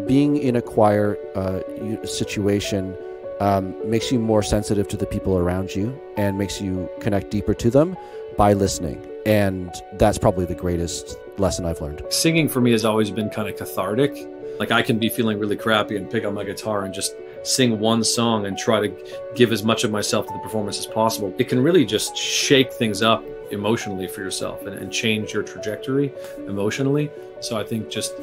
being in a choir situation makes you more sensitive to the people around you and makes you connect deeper to them by listening. And that's probably the greatest lesson I've learned. Singing for me has always been kind of cathartic. Like I can be feeling really crappy and pick up my guitar and just sing one song and try to give as much of myself to the performance as possible. It can really just shake things up emotionally for yourself and change your trajectory emotionally. So I think just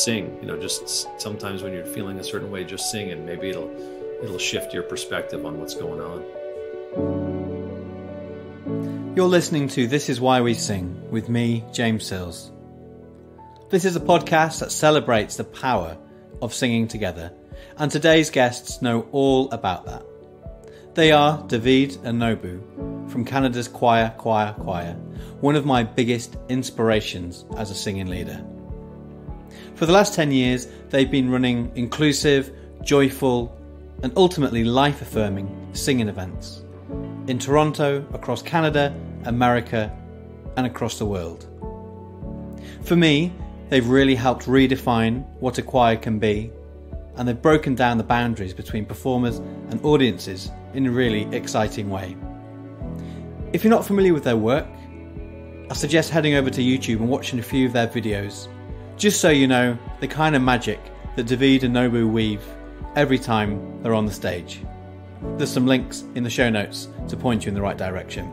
sing, just sometimes when you're feeling a certain way, just sing, and maybe it'll shift your perspective on what's going on. You're listening to This Is Why We Sing with me, James Sills. This is a podcast that celebrates the power of singing together, and today's guests know all about that. They are David and Nobu from Canada's Choir, one of my biggest inspirations as a singing leader. For the last 10 years, they've been running inclusive, joyful, and ultimately life-affirming singing events in Toronto, across Canada, America, and across the world. For me, they've really helped redefine what a choir can be, and they've broken down the boundaries between performers and audiences in a really exciting way. If you're not familiar with their work, I suggest heading over to YouTube and watching a few of their videos, just so you know the kind of magic that David and Nobu weave every time they're on the stage. There's some links in the show notes to point you in the right direction.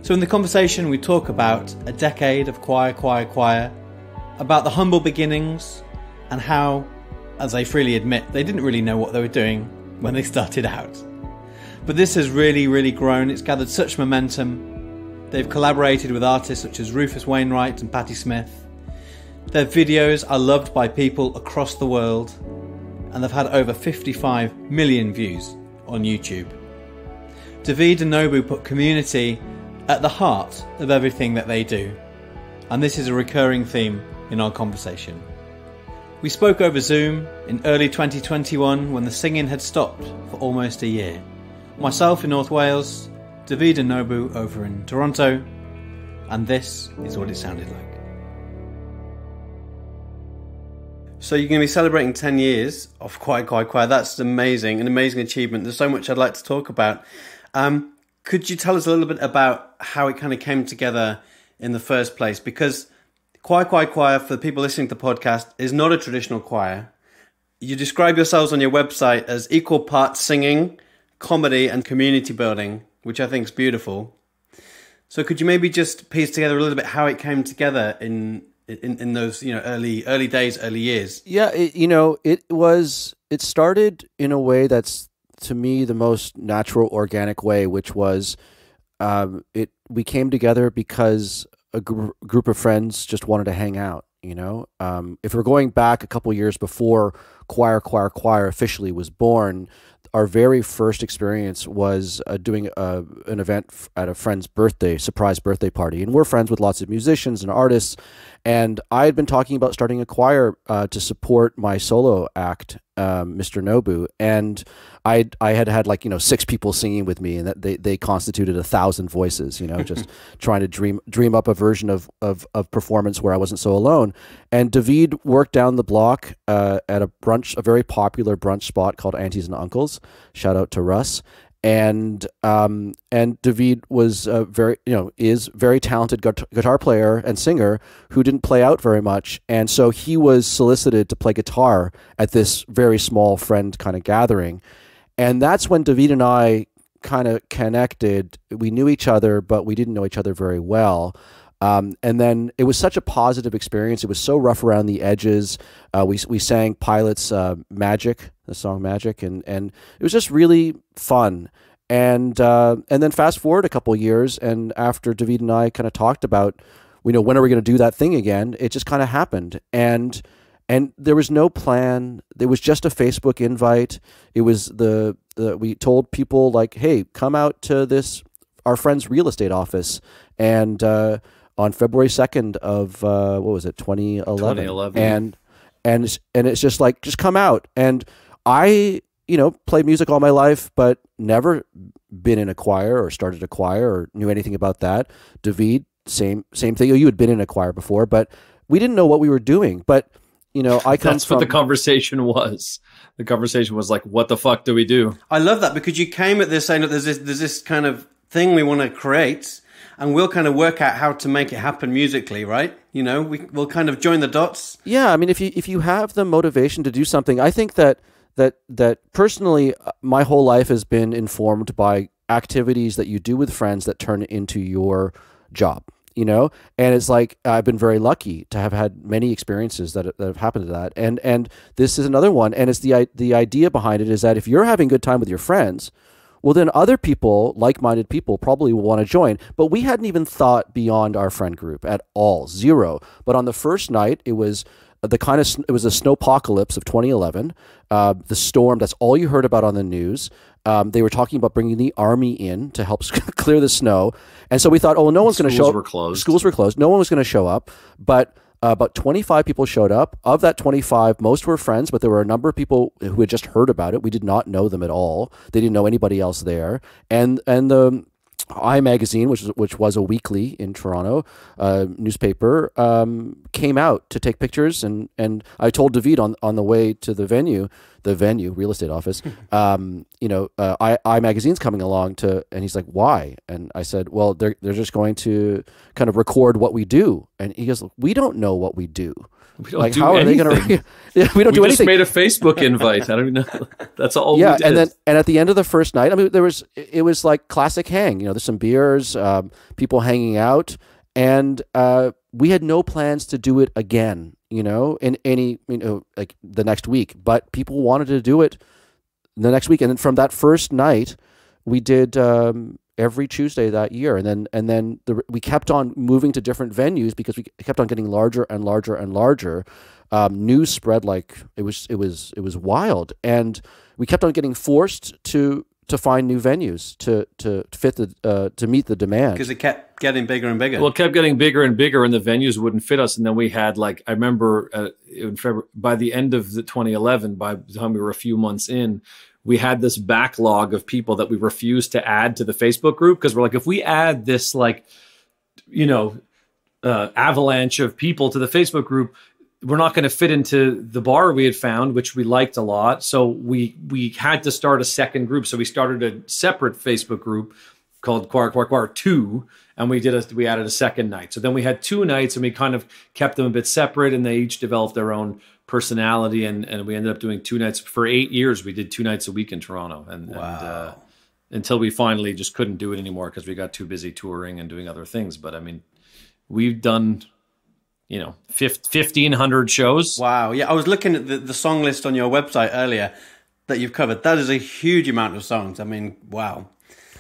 So in the conversation we talk about a decade of choir, about the humble beginnings and how, as they freely admit, they didn't really know what they were doing when they started out. But this has really grown. It's gathered such momentum. They've collaborated with artists such as Rufus Wainwright and Patti. Their videos are loved by people across the world, and they've had over 55 million views on YouTube. David and Nobu put community at the heart of everything that they do, and this is a recurring theme in our conversation. We spoke over Zoom in early 2021 when the singing had stopped for almost a year. Myself in North Wales, David and Nobu over in Toronto, and this is what it sounded like. So you're going to be celebrating 10 years of Choir. That's amazing, an amazing achievement. There's so much I'd like to talk about. Could you tell us a little bit about how it kind of came together in the first place? Because Choir, for the people listening to the podcast, is not a traditional choir. You describe yourselves on your website as equal parts singing, comedy and community building, which I think is beautiful. So could you maybe just piece together a little bit how it came together in those early days, early years? Yeah, it started in a way that's, to me, the most natural, organic way, which was we came together because a group of friends just wanted to hang out. If we're going back a couple years before Choir officially was born, our very first experience was doing an event at a friend's surprise birthday party. And we're friends with lots of musicians and artists. And I had been talking about starting a choir to support my solo act, Mr. Nobu. And I had 6 people singing with me, and that they constituted 1,000 voices, just trying to dream up a version of performance where I wasn't so alone. And David worked down the block at a very popular brunch spot called Aunties and Uncles. Shout out to Russ. And David was is very talented guitar player and singer who didn't play out very much, and so he was solicited to play guitar at this very small friend kind of gathering, and that's when David and I kind of connected. We knew each other, but we didn't know each other very well. And then it was such a positive experience. It was so rough around the edges. We sang Pilot's Magic, the song Magic, and it was just really fun. And then fast forward a couple of years, and after David and I kind of talked about, when are we going to do that thing again? It just kind of happened. And there was no plan. There was just a Facebook invite. It was we told people hey, come out to our friend's real estate office. And on February 2nd of 2011. 2011. And it's just just come out. And I, played music all my life, but never been in a choir or started a choir or knew anything about that. David, same thing. You had been in a choir before, but we didn't know what we were doing. But you know, I come That's from... what the conversation was. The conversation was like, what the fuck do we do? I love that, because you came at this saying that there's this kind of thing we want to create, and we'll kind of work out how to make it happen musically, right? You know, we'll kind of join the dots. Yeah, I mean, if you have the motivation to do something, I think that personally, my whole life has been informed by activities that you do with friends that turn into your job. You know, and it's like, I've been very lucky to have had many experiences that have happened to that, and this is another one. And it's the idea behind it is that if you're having a good time with your friends, well, then other people, like-minded people, probably will want to join. But we hadn't even thought beyond our friend group at all, zero. But on the first night, it was it was the snowpocalypse of 2011, the storm. That's all you heard about on the news. They were talking about bringing the army in to help clear the snow. And so we thought, oh, no one's going to show up. Schools were closed. No one was going to show up. But about 25 people showed up. Of that 25, most were friends, but there were a number of people who had just heard about it. We did not know them at all. They didn't know anybody else there. And the I Magazine, which was a weekly in Toronto newspaper, came out to take pictures, and I told David on the way to the venue, real estate office, I Magazine's coming along and he's like, why? And I said, well, they're just going to kind of record what we do, and he goes, we don't know what we do. We don't do anything. Are they going to? We don't do anything. We just made a Facebook invite. I don't even know. That's all. Yeah, we did. and at the end of the first night, I mean, it was like classic hang. You know, there's some beers, people hanging out, and we had no plans to do it again. You know, in like the next week, but people wanted to do it the next week, and then from that first night, we did every Tuesday that year, and then we kept on moving to different venues because we kept on getting larger and larger and larger. News spread like it was wild, and we kept on getting forced to find new venues to fit to meet the demand, because it kept getting bigger and bigger. Well, it kept getting bigger and bigger, and the venues wouldn't fit us. And then we had, like, I remember in February, by the end of 2011, by the time we were a few months in, we had this backlog of people that we refused to add to the Facebook group, because we're like, if we add this, like, avalanche of people to the Facebook group, we're not going to fit into the bar we had found, which we liked a lot. So we had to start a second group. So we started a separate Facebook group called Choir 2, and we added a second night. So then we had 2 nights, and we kind of kept them a bit separate, and they each developed their own personality, and we ended up doing 2 nights. For 8 years, we did 2 nights a week in Toronto, and until we finally just couldn't do it anymore because we got too busy touring and doing other things. But I mean, we've done 1,500 shows. Wow. Yeah, I was looking at the song list on your website earlier that you've covered. That is a huge amount of songs. I mean, wow.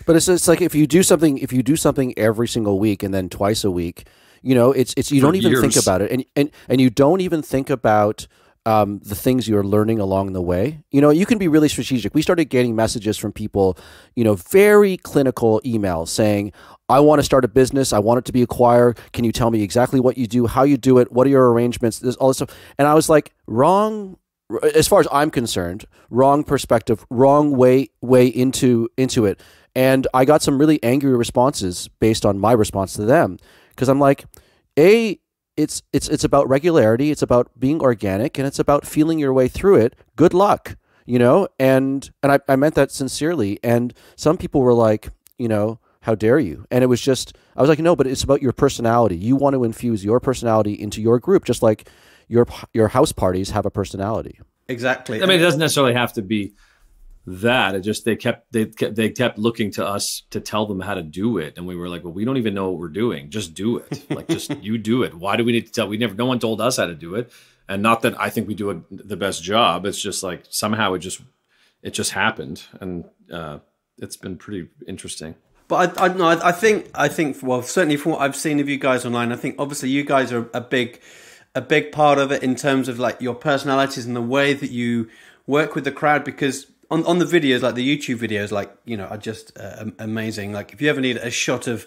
But it's like if you do something every single week and then twice a week, it's you don't even think about it, and you don't even think about the things you're learning along the way. You can be really strategic. We started getting messages from people, very clinical emails saying, I want to start a business. I want it to be a choir. Can you tell me exactly what you do, how you do it? What are your arrangements? There's all this stuff. And I was like, wrong, as far as I'm concerned, wrong perspective, wrong way into it. And I got some really angry responses based on my response to them. Because I'm like, it's about regularity, it's about being organic, and it's about feeling your way through it. Good luck, And I meant that sincerely. And some people were like, how dare you? And it was just, I was like, no, but it's about your personality. You want to infuse your personality into your group, just like your house parties have a personality. Exactly. I mean, it doesn't necessarily have to be that. It just they kept looking to us to tell them how to do it, and we were like, well, we don't even know what we're doing. Just do it. Like, just you do it. Why do we need to tell? No one told us how to do it, and not that I think we do the best job. It's just like somehow it just happened, and it's been pretty interesting. But I think well, certainly from what I've seen of you guys online, I think obviously you guys are a big part of it in terms of like your personalities and the way that you work with the crowd, because on the videos, like the YouTube videos, like, are just amazing. Like if you ever need a shot of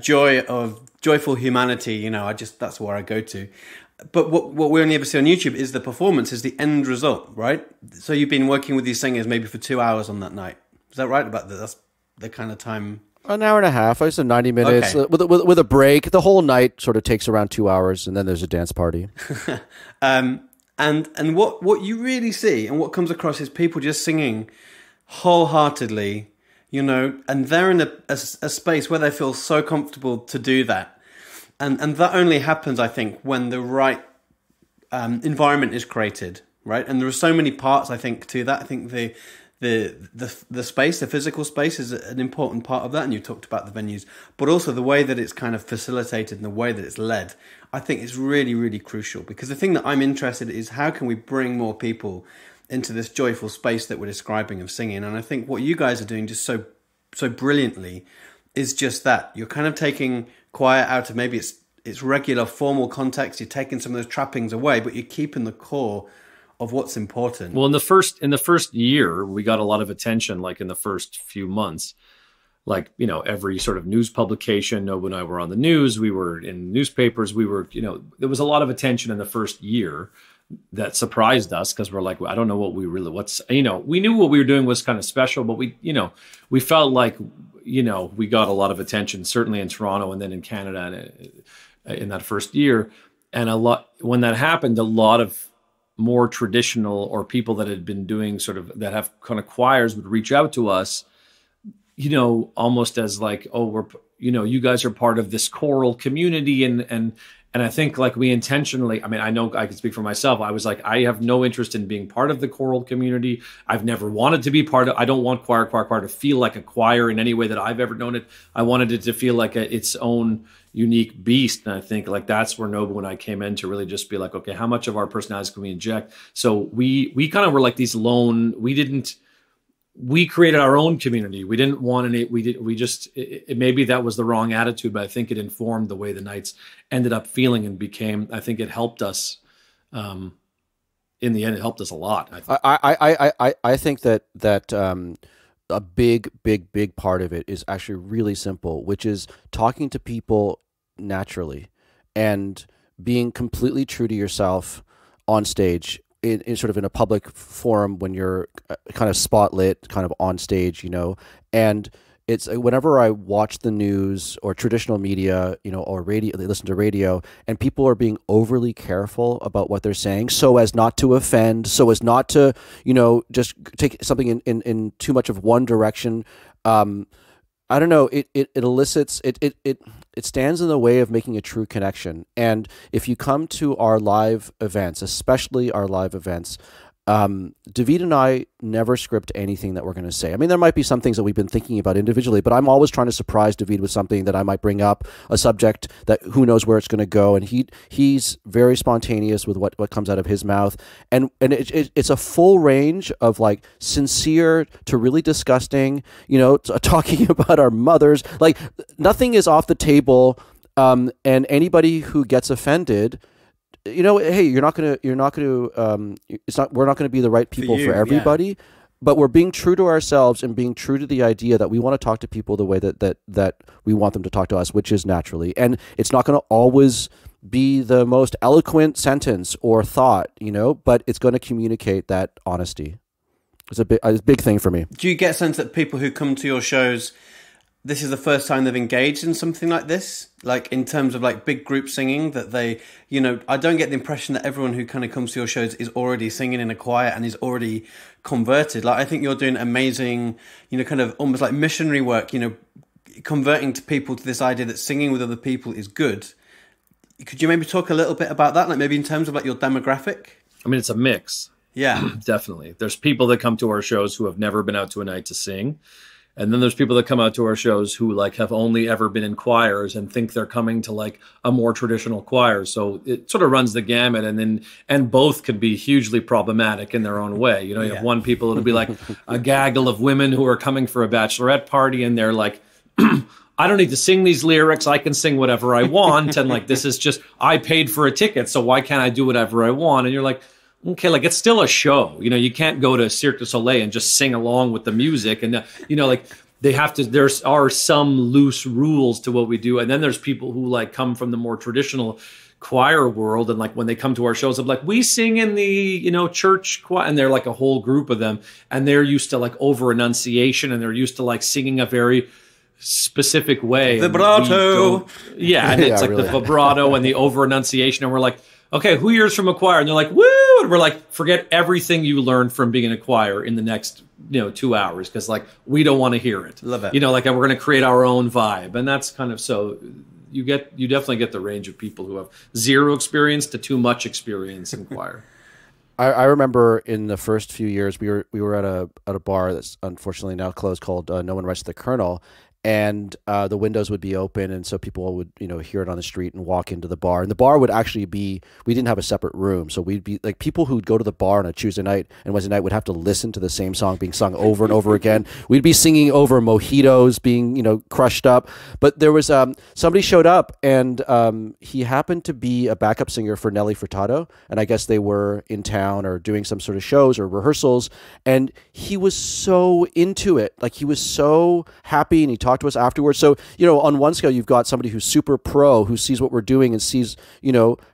joyful humanity, that's where I go to. But what we only ever see on YouTube is the performance, is the end result, right? So you've been working with these singers maybe for 2 hours on that night. Is that right about that? That's the kind of time. An hour and a half. I said 90 minutes Okay. with a break. The whole night sort of takes around 2 hours, and then there's a dance party. And what you really see and what comes across is people just singing wholeheartedly, you know, and they're in a space where they feel so comfortable to do that. And that only happens, I think, when the right environment is created, right? And there are so many parts, I think, to that. I think the space, the physical space, is an important part of that, and you talked about the venues, but also the way that it's kind of facilitated and the way that it's led, I think is really, really crucial. Because the thing that I'm interested in is how can we bring more people into this joyful space that we're describing of singing. And I think what you guys are doing just so brilliantly is just that. You're kind of taking choir out of maybe its regular formal context, you're taking some of those trappings away, but you're keeping the core of what's important. Well, in the first year, we got a lot of attention, like in the first few months. Like, you know, every sort of news publication, Nobu and I were on the news, we were in newspapers, we were, you know, there was a lot of attention in the first year that surprised us because we're like, well, I don't know what you know, we knew what we were doing was kind of special, but we, you know, we felt like, you know, we got a lot of attention, certainly in Toronto and then in Canada in that first year. And when that happened, a lot of more traditional or people that had been doing sort of that have kind of choirs would reach out to us, you know, almost as like, oh, we're, you know, you guys are part of this choral community. And I think like we intentionally, I mean, I know I can speak for myself. I was like, I have no interest in being part of the choral community. I've never wanted to be part of, I don't want choir to feel like a choir in any way that I've ever known it. I wanted it to feel like its own unique beast. And I think like that's where Nobu and I came in to really just be like, okay, how much of our personalities can we inject? So we kind of were like these lone, we created our own community. We didn't want any, maybe that was the wrong attitude, but I think it informed the way the nights ended up feeling and became, I think it helped us, in the end, it helped us a lot. I think that a big part of it is actually really simple, which is talking to people naturally and being completely true to yourself on stage. In sort of in a public forum when you're kind of spotlit, kind of on stage, you know, and it's whenever I watch the news or traditional media, you know, or radio, they listen to radio, and people are being overly careful about what they're saying so as not to offend, so as not to, you know, just take something in too much of one direction. I don't know. It elicits it stands in the way of making a true connection. And if you come to our live events, especially our live events, David and I never script anything that we're going to say. I mean, there might be some things that we've been thinking about individually, but I'm always trying to surprise David with something that I might bring up, a subject that who knows where it's going to go. And he's very spontaneous with what comes out of his mouth. And it's a full range of like sincere to really disgusting, you know, talking about our mothers. Like nothing is off the table. And anybody who gets offended, you know, hey, we're not going to be the right people for everybody, yeah. But we're being true to ourselves and being true to the idea that we want to talk to people the way that we want them to talk to us, which is naturally. And it's not going to always be the most eloquent sentence or thought, you know, but it's going to communicate that honesty. It's a big thing for me. Do you get a sense that people who come to your shows, this is the first time they've engaged in something like this? Like in terms of like big group singing, that they, you know, I don't get the impression that everyone who kind of comes to your shows is already singing in a choir and is already converted. Like I think you're doing amazing, you know, kind of almost like missionary work, you know, converting to people to this idea that singing with other people is good. Could you maybe talk a little bit about that? Like maybe in terms of like your demographic? I mean, it's a mix. Yeah, definitely. There's people that come to our shows who have never been out to a night to sing. And then there's people that come out to our shows who like have only ever been in choirs and think they're coming to like a more traditional choir. So it sort of runs the gamut, and both can be hugely problematic in their own way. You know, you have one people, it'll be like a gaggle of women who are coming for a bachelorette party and they're like, I don't need to sing these lyrics. I can sing whatever I want. And like, this is just, I paid for a ticket, so why can't I do whatever I want? And you're like, okay, like it's still a show. You know, you can't go to Cirque du Soleil and just sing along with the music. And, you know, like they have to, there are some loose rules to what we do. And then there's people who like come from the more traditional choir world. And like when they come to our shows, I'm like, we sing in the, you know, church choir. And they're like a whole group of them. And they're used to like over enunciation, and they're used to like singing a very specific way. Vibrato. Yeah. And it's like really the vibrato and the over enunciation. And we're like, okay, who here's from a choir? And they're like, woo! good. We're like, forget everything you learned from being in a choir in the next 2 hours, because like we don't want to hear it. Love it. Like we're going to create our own vibe, and that's kind of so. You definitely get the range of people who have zero experience to too much experience in choir. I remember in the first few years we were at a bar that's unfortunately now closed called No One Writes the Colonel, and the windows would be open, and so people would hear it on the street and walk into the bar, and the bar would actually be, we didn't have a separate room, so we'd be like, people who'd go to the bar on a Tuesday night and Wednesday night would have to listen to the same song being sung over and over again. We'd be singing over mojitos being crushed up, but there was somebody showed up, and he happened to be a backup singer for Nelly Furtado, and I guess they were in town or doing some sort of shows or rehearsals, and he was so into it, like he was so happy, and he talked to us afterwards. So on one scale you've got somebody who's super pro, who sees what we're doing and sees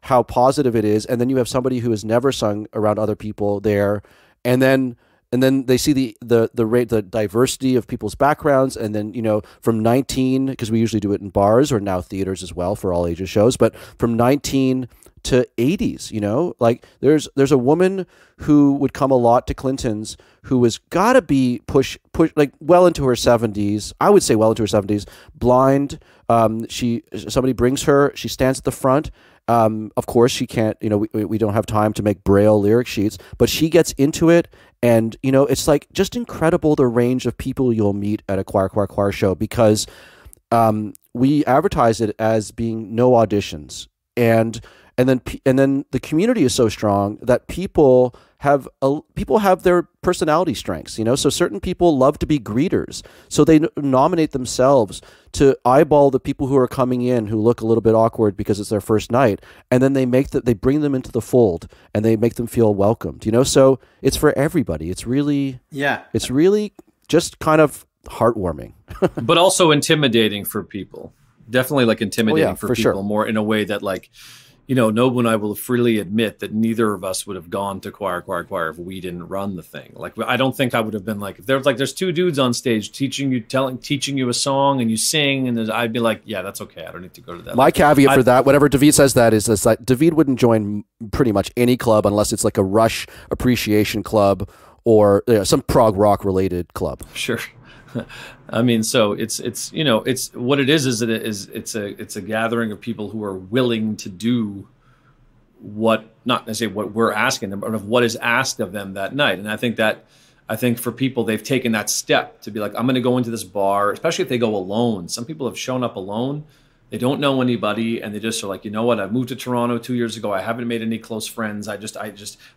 how positive it is, and then you have somebody who has never sung around other people there, and then they see the diversity of people's backgrounds, and then from 19, because we usually do it in bars or now theaters as well for all ages shows, but from 19 to 80s, like there's a woman who would come a lot to Clinton's who was gotta be push like well into her 70s, I would say well into her 70s, blind. Somebody brings her, she stands at the front. Of course she can't, we don't have time to make Braille lyric sheets, but she gets into it, and it's like just incredible the range of people you'll meet at a choir show, because we advertise it as being no auditions, and then the community is so strong that people have their personality strengths, so certain people love to be greeters, so they nominate themselves to eyeball the people who are coming in who look a little bit awkward because it's their first night, and then they bring them into the fold and they make them feel welcomed, so it's for everybody. It's really just kind of heartwarming. But also intimidating for people. Definitely like intimidating for people, sure. More in a way that like, Nobu and I will freely admit that neither of us would have gone to choir if we didn't run the thing. Like, I don't think I would have been like, if there's two dudes on stage teaching you a song and you sing, and I'd be like, yeah, that's okay. I don't need to go to that. My caveat for that, whatever David says that is that David wouldn't join pretty much any club unless it's like a Rush appreciation club or some prog rock related club. Sure. I mean, so it's what it is it's a gathering of people who are willing to do what, not necessarily what we're asking them, but of what is asked of them that night. And I think for people, they've taken that step to be like, I'm going to go into this bar, especially if they go alone. Some people have shown up alone. They don't know anybody, and they just are like, you know what? I moved to Toronto 2 years ago. I haven't made any close friends. I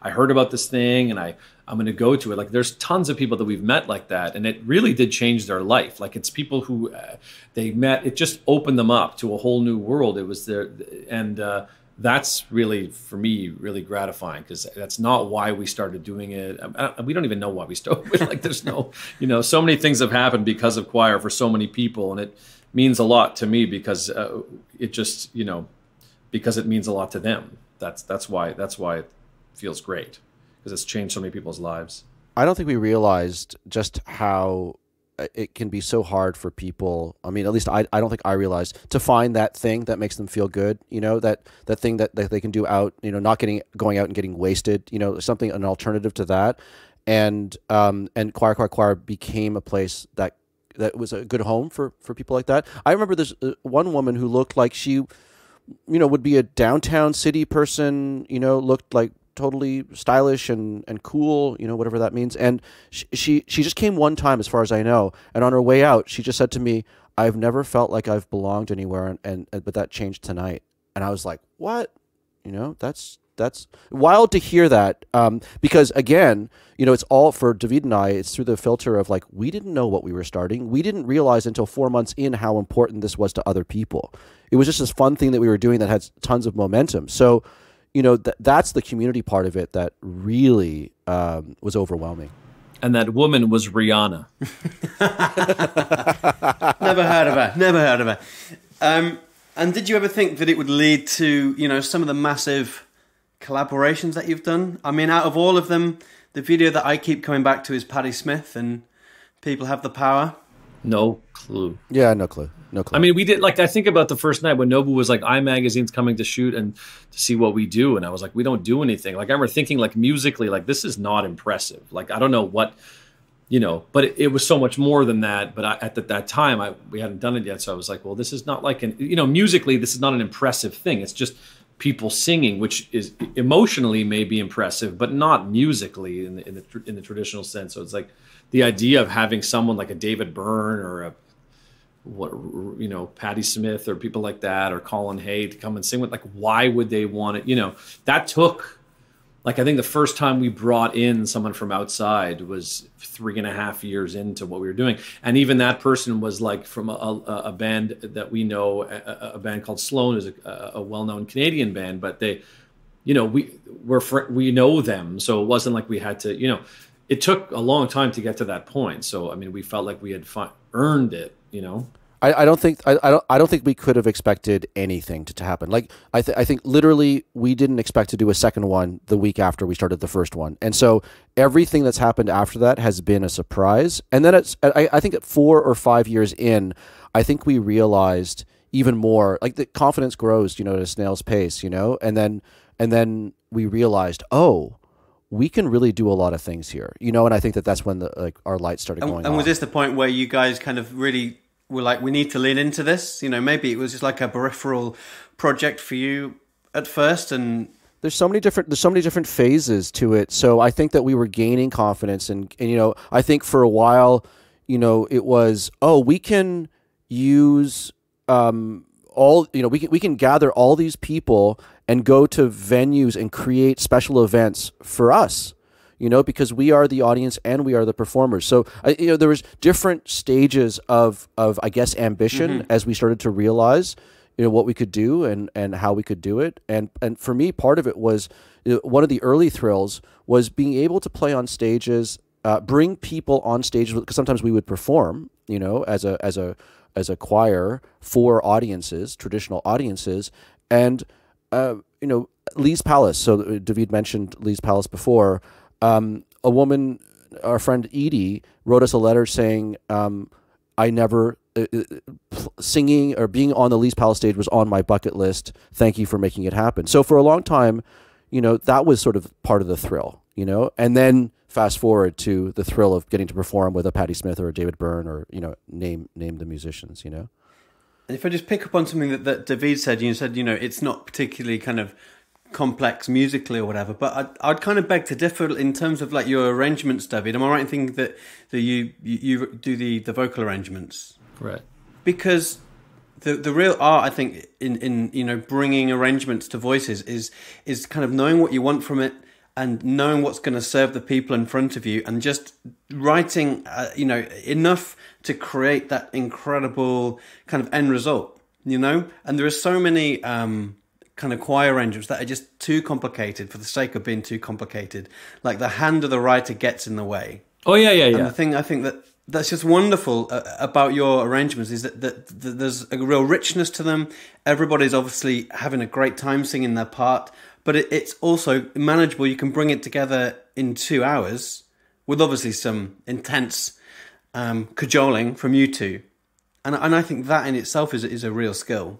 heard about this thing, and I'm going to go to it. Like, there's tons of people that we've met like that, and it really did change their life. Like, it's people who they met. It just opened them up to a whole new world. It was there, and that's really, for me, really gratifying, because that's not why we started doing it. We don't even know why we started. Like, there's no, so many things have happened because of choir for so many people, and it means a lot to me because it just, because it means a lot to them. That's why it feels great, because it's changed so many people's lives. I don't think we realized just how it can be so hard for people. I mean, at least I don't think I realized, to find that thing that makes them feel good, that thing that they can do out, not going out and getting wasted, something, an alternative to that. And choir became a place that was a good home for people like that. I remember there's one woman who looked like she, would be a downtown city person, looked like totally stylish and cool, whatever that means. And she just came one time, as far as I know. And on her way out, she just said to me, I've never felt like I've belonged anywhere. But that changed tonight. And I was like, what? That's wild to hear that, because again, it's all, for David and I, it's through the filter of like, we didn't know what we were starting. We didn't realize until 4 months in how important this was to other people. It was just this fun thing that we were doing that had tons of momentum. So, that's the community part of it that really was overwhelming. And that woman was Rihanna. Never heard of her. And did you ever think that it would lead to, some of the massive collaborations that you've done? I mean, out of all of them, the video that I keep coming back to is Patti Smith and People Have the Power. No clue. Yeah, no clue. No clue. I mean, we did, like, I think about the first night when Nobu was like, iMagazine's coming to shoot and to see what we do. And I was like, we don't do anything. Like, I remember thinking, like, musically, like, this is not impressive. Like, I don't know what, but it was so much more than that. But at that time, we hadn't done it yet. So I was like, well, this is not like musically, this is not an impressive thing. It's just people singing, which is emotionally may be impressive, but not musically in the traditional sense. So it's like the idea of having someone like a David Byrne or Patti Smith or people like that, or Colin Hay to come and sing with, like, why would they want it? That took, like, I think the first time we brought in someone from outside was 3.5 years into what we were doing. And even that person was like from a band that we know, a band called Sloan, is a well-known Canadian band, but they, we know them. So it wasn't like we had to, it took a long time to get to that point. So, I mean, we felt like we had earned it, I don't think we could have expected anything to happen. Like, I think literally we didn't expect to do a second one the week after we started the first one, and so everything that's happened after that has been a surprise. And then I think at 4 or 5 years in, I think we realized even more. Like, the confidence grows, at a snail's pace, and then we realized, oh, we can really do a lot of things here, and I think that's when our lights started going on. And was this the point where you guys kind of really were like, we need to lean into this? Maybe it was just like a peripheral project for you at first, and there's so many different phases to it. So I think that we were gaining confidence, and I think for a while, it was, oh, we can use we can gather all these people and go to venues and create special events for us, because we are the audience and we are the performers. So, there was different stages of I guess, ambition as we started to realize, what we could do and how we could do it. And for me, part of it was, one of the early thrills was being able to play on stages, bring people on stage, because sometimes we would perform, as a choir for audiences, traditional audiences, and Lee's Palace. So David mentioned Lee's Palace before. A woman, our friend Edie, wrote us a letter saying, I never, singing or being on the Lee's Palace stage was on my bucket list. Thank you for making it happen. So for a long time, that was sort of part of the thrill, and then fast forward to the thrill of getting to perform with a Patti Smith or a David Byrne, or, name the musicians, And if I just pick up on something that David said, you said, it's not particularly kind of complex musically or whatever, but I'd kind of beg to differ in terms of, like, your arrangements, David. Am I right in thinking that you do the vocal arrangements? Right. Because the real art, I think, in bringing arrangements to voices is kind of knowing what you want from it and knowing what's going to serve the people in front of you, and just writing enough to create that incredible kind of end result, And there are so many kind of choir arrangements that are just too complicated for the sake of being too complicated. Like, the hand of the writer gets in the way. Oh, yeah. And the thing I think that's just wonderful about your arrangements is that there's a real richness to them. Everybody's obviously having a great time singing their part, but it's also manageable. You can bring it together in 2 hours with obviously some intense cajoling from you two. And I think that in itself is a real skill.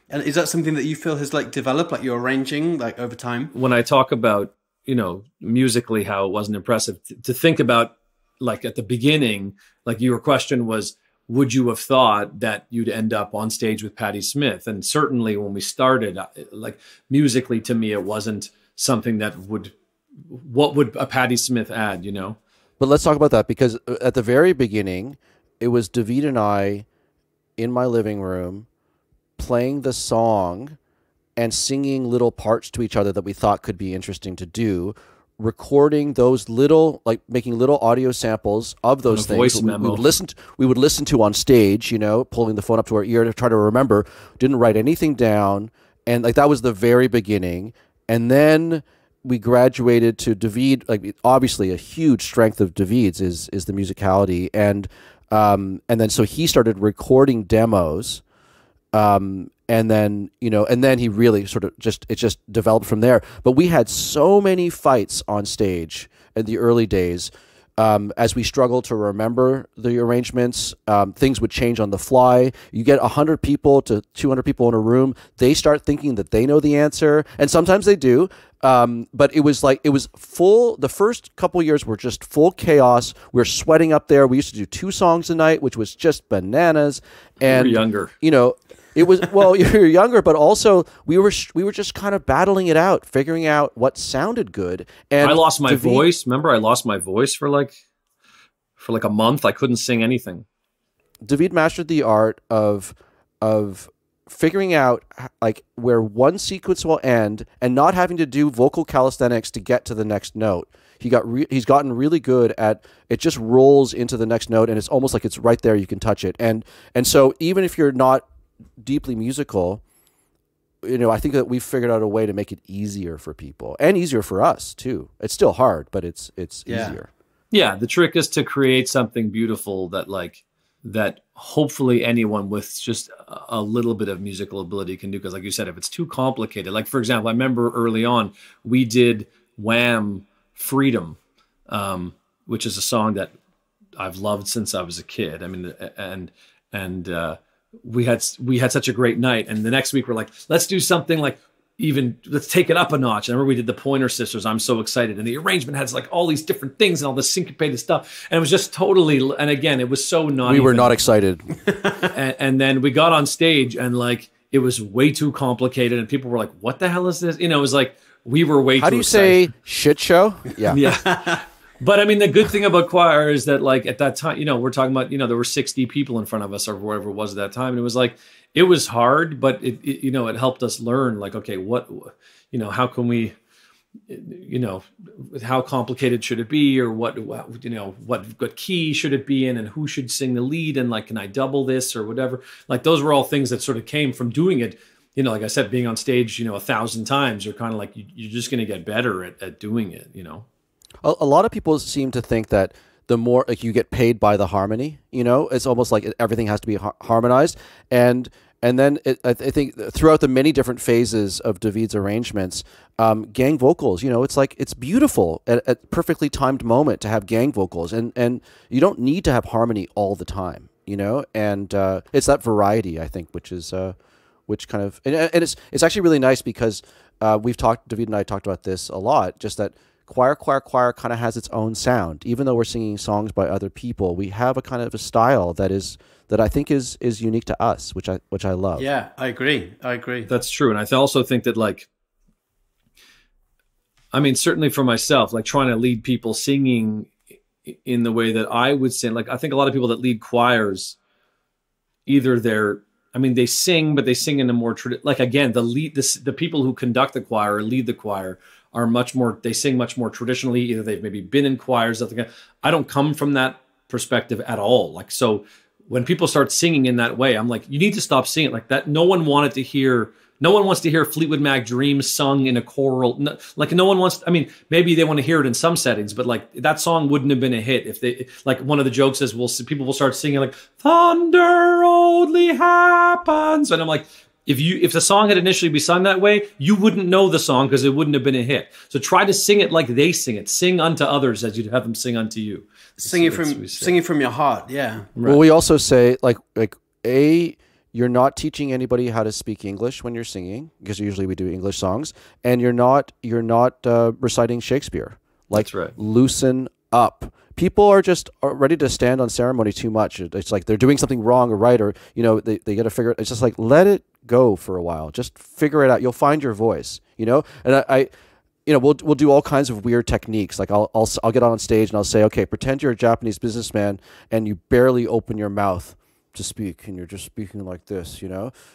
And is that something that you feel has, like, developed, like you're arranging, like, over time? When I talk about, musically how it wasn't impressive, to think about, like, at the beginning, like, your question was, would you have thought that you'd end up on stage with Patti Smith? And certainly when we started, like, musically, to me, it wasn't something that what would a Patti Smith add, But let's talk about that, because at the very beginning, it was David and I in my living room playing the song and singing little parts to each other that we thought could be interesting to do, recording those little, like, making little audio samples of those things. Voice memo. We would listen to on stage, pulling the phone up to our ear to try to remember, didn't write anything down. And, like, that was the very beginning. And then we graduated to David. Like, obviously a huge strength of David's is the musicality. And then so he started recording demos. And then he really sort of it just developed from there. But we had so many fights on stage in the early days, As we struggle to remember the arrangements, things would change on the fly. You get 100 people to 200 people in a room. They start thinking that they know the answer, and sometimes they do. But it was full. The first couple years were just full chaos. We were sweating up there. We used to do 2 songs a night, which was just bananas. And you were younger. It was, well, you're younger, but also we were just kind of battling it out, figuring out what sounded good. And I lost my voice. Remember, I lost my voice for like a month. I couldn't sing anything. David mastered the art of figuring out like where one sequence will end and not having to do vocal calisthenics to get to the next note. He's gotten really good at it. Just rolls into the next note, and it's almost like it's right there. You can touch it, and so even if you're not deeply musical, I think that we've figured out a way to make it easier for people and easier for us too. It's still hard, but it's easier. Yeah, the trick is to create something beautiful that hopefully anyone with just a little bit of musical ability can do. Because like you said, if it's too complicated, like for example, I remember early on we did Wham! Freedom, which is a song that I've loved since I was a kid. I mean, and we had such a great night, and the next week we're like, let's do something like let's take it up a notch. And I remember we did the Pointer Sisters. I'm so excited, and the arrangement has like all these different things and all this syncopated stuff, and it was just totally. And again, it was so not. We were not excited, and then we got on stage, and like it was way too complicated, and people were like, "What the hell is this?" It was like we were way. How too do you excited. say shit show? Yeah, yeah. But I mean, the good thing about choir is that, like, at that time, we're talking about, there were 60 people in front of us or whatever it was at that time. And it was like, it was hard, but it helped us learn, like, okay, how can we, how complicated should it be, or what key should it be in, and who should sing the lead, and like, can I double this or whatever? Like, those were all things that sort of came from doing it. Like I said, being on stage, 1,000 times, you're kind of like, you're just going to get better at doing it, A lot of people seem to think that the more like you get paid by the harmony, it's almost like everything has to be harmonized. And then I think throughout the many different phases of David's arrangements, gang vocals, it's like, it's beautiful at perfectly timed moment to have gang vocals, and you don't need to have harmony all the time, and it's that variety, I think, which is which kind of, and it's actually really nice because David and I talked about this a lot, just that choir kind of has its own sound. Even though we're singing songs by other people, we have a kind of a style that I think is unique to us, which I love. Yeah, I agree. That's true. And I also think that, like, I mean, certainly for myself, like trying to lead people singing in the way that I would sing, like, I think a lot of people that lead choirs, either they sing, but they sing in a more like, again, the people who conduct the choir or lead the choir are they sing much more traditionally. Either they've maybe been in choirs. I don't come from that perspective at all. Like, so when people start singing in that way, I'm like, you need to stop singing like that. No one wants to hear Fleetwood Mac Dreams sung in a choral. No one wants, I mean, maybe they want to hear it in some settings, but like that song wouldn't have been a hit if they, like, one of the jokes is people will start singing like thunder only happens. And I'm like, if the song had initially been sung that way, you wouldn't know the song because it wouldn't have been a hit. So try to sing it like they sing it. Sing unto others as you'd have them sing unto you. Singing from your heart, yeah. Right. Well, we also say like you're not teaching anybody how to speak English when you're singing, because usually we do English songs, and you're not reciting Shakespeare. Like, that's right. Loosen up. People are ready to stand on ceremony too much. It's like they're doing something wrong or right, or they got to figure it. It's just like, let it go for a while. Just figure it out. You'll find your voice. And we'll do all kinds of weird techniques. Like I'll get on stage and I'll say, okay, pretend you're a Japanese businessman and you barely open your mouth to speak, and you're just speaking like this,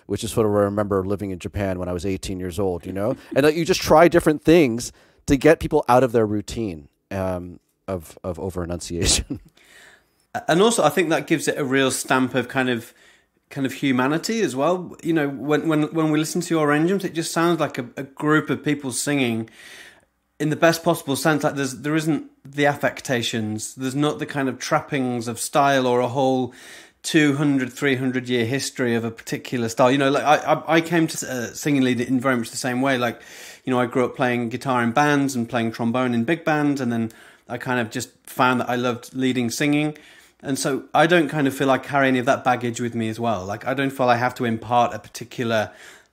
which is sort of what I remember living in Japan when I was 18 years old, and you just try different things to get people out of their routine of over enunciation. And also, I think that gives it a real stamp of kind of humanity as well. When we listen to your arrangements, it just sounds like a group of people singing in the best possible sense. Like there isn't the affectations, there's not the kind of trappings of style or a whole 200, 300 year history of a particular style. Like I came to singing lead in very much the same way. Like, I grew up playing guitar in bands and playing trombone in big bands, and then I kind of just found that I loved leading singing. And so I don't kind of feel I carry any of that baggage with me as well. Like, I don't feel I have to impart a particular